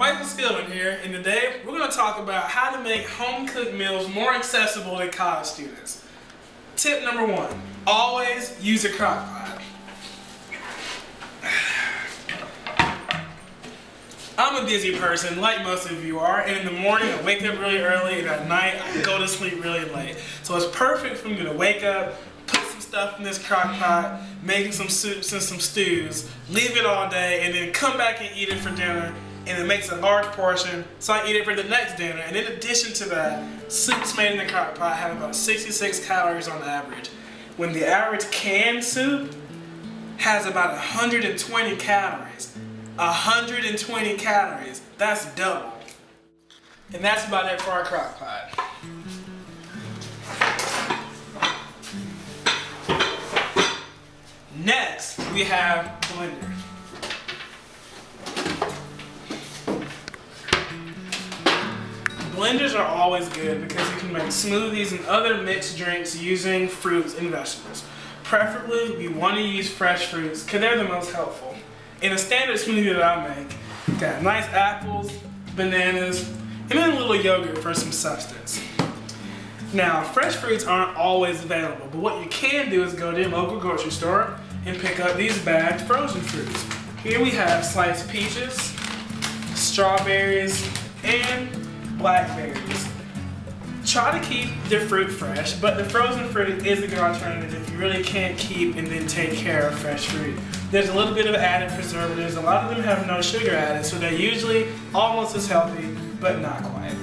Michael Skillman here, and today we're going to talk about how to make home-cooked meals more accessible to college students. Tip number 1, always use a crock pot. I'm a busy person, like most of you are, and in the morning I wake up really early, and at night I go to sleep really late. So it's perfect for me to wake up, put some stuff in this crock pot, making some soups and some stews, leave it all day, and then come back and eat it for dinner. And it makes a large portion, so I eat it for the next dinner. And in addition to that, soups made in the crock pot have about 66 calories on average, when the average canned soup has about 120 calories. 120 calories, that's double. And that's about it for our crock pot. Next, we have blender. Blenders are always good because you can make smoothies and other mixed drinks using fruits and vegetables. Preferably, we want to use fresh fruits because they're the most helpful. In a standard smoothie that I make, got nice apples, bananas, and then a little yogurt for some substance. Now, fresh fruits aren't always available, but what you can do is go to your local grocery store and pick up these bagged frozen fruits. Here we have sliced peaches, strawberries, and blackberries. Try to keep the fruit fresh, but the frozen fruit is a good alternative if you really can't keep and then take care of fresh fruit. There's a little bit of added preservatives. A lot of them have no sugar added, so they're usually almost as healthy, but not quite.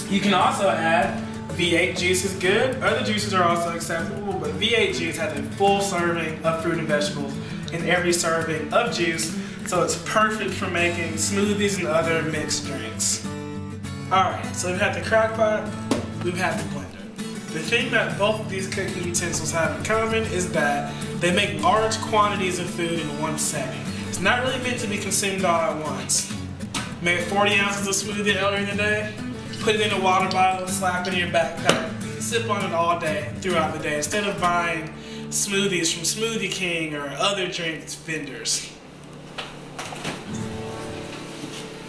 You can also add V8 juice is good. Other juices are also acceptable, but V8 juice has a full serving of fruit and vegetables in every serving of juice, so it's perfect for making smoothies and other mixed drinks. Alright, so we've had the crock pot, we've had the blender. The thing that both of these cooking utensils have in common is that they make large quantities of food in one setting. It's not really meant to be consumed all at once. Make 40 ounces of smoothie earlier in the day, put it in a water bottle, slap it in your backpack, sip on it all day, throughout the day, instead of buying smoothies from Smoothie King or other drinks vendors.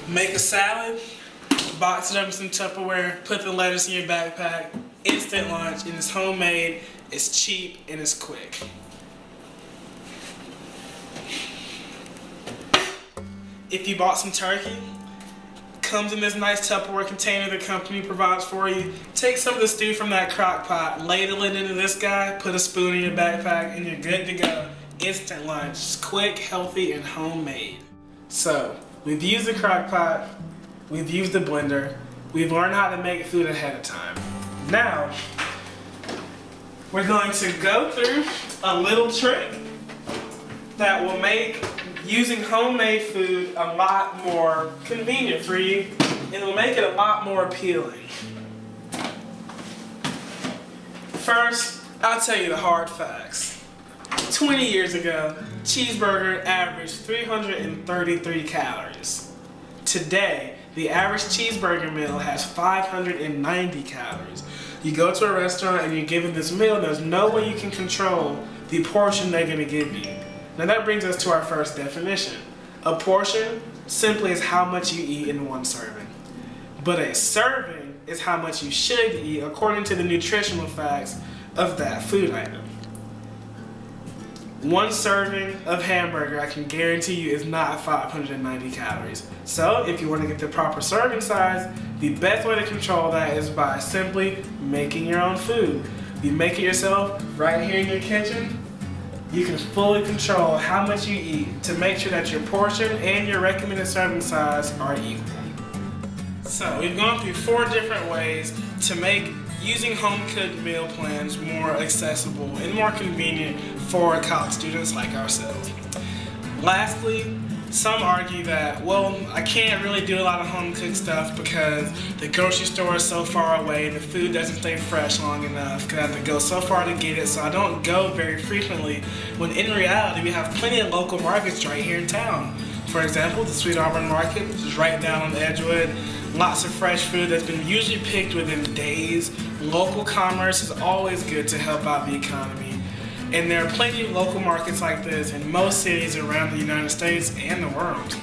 Make a salad, box it up in some Tupperware, put the lettuce in your backpack. Instant lunch, and it's homemade, it's cheap, and it's quick. If you bought some turkey, comes in this nice Tupperware container the company provides for you. Take some of the stew from that crock pot, ladle it into this guy, put a spoon in your backpack, and you're good to go. Instant lunch, it's quick, healthy, and homemade. So, we've used the crock pot, we've used the blender, we've learned how to make food ahead of time. Now, we're going to go through a little trick that will make using homemade food a lot more convenient for you, and it will make it a lot more appealing. First, I'll tell you the hard facts. 20 years ago, cheeseburger averaged 333 calories. Today, the average cheeseburger meal has 590 calories. You go to a restaurant and you're given this meal, and there's no way you can control the portion they're going to give you. Now that brings us to our first definition. A portion simply is how much you eat in one serving. But a serving is how much you should eat according to the nutritional facts of that food item. One serving of hamburger, I can guarantee you, is not 590 calories. So if you want to get the proper serving size, the best way to control that is by simply making your own food. You make it yourself right here in your kitchen. You can fully control how much you eat to make sure that your portion and your recommended serving size are equal. So we've gone through 4 different ways to make using home-cooked meal plans more accessible and more convenient for college students like ourselves. Lastly, some argue that, well, I can't really do a lot of home-cooked stuff because the grocery store is so far away, the food doesn't stay fresh long enough, because I have to go so far to get it, so I don't go very frequently, when in reality we have plenty of local markets right here in town. For example, the Sweet Auburn Market, which is right down on Edgewood. Lots of fresh food that's been usually picked within days. Local commerce is always good to help out the economy. And there are plenty of local markets like this in most cities around the United States and the world.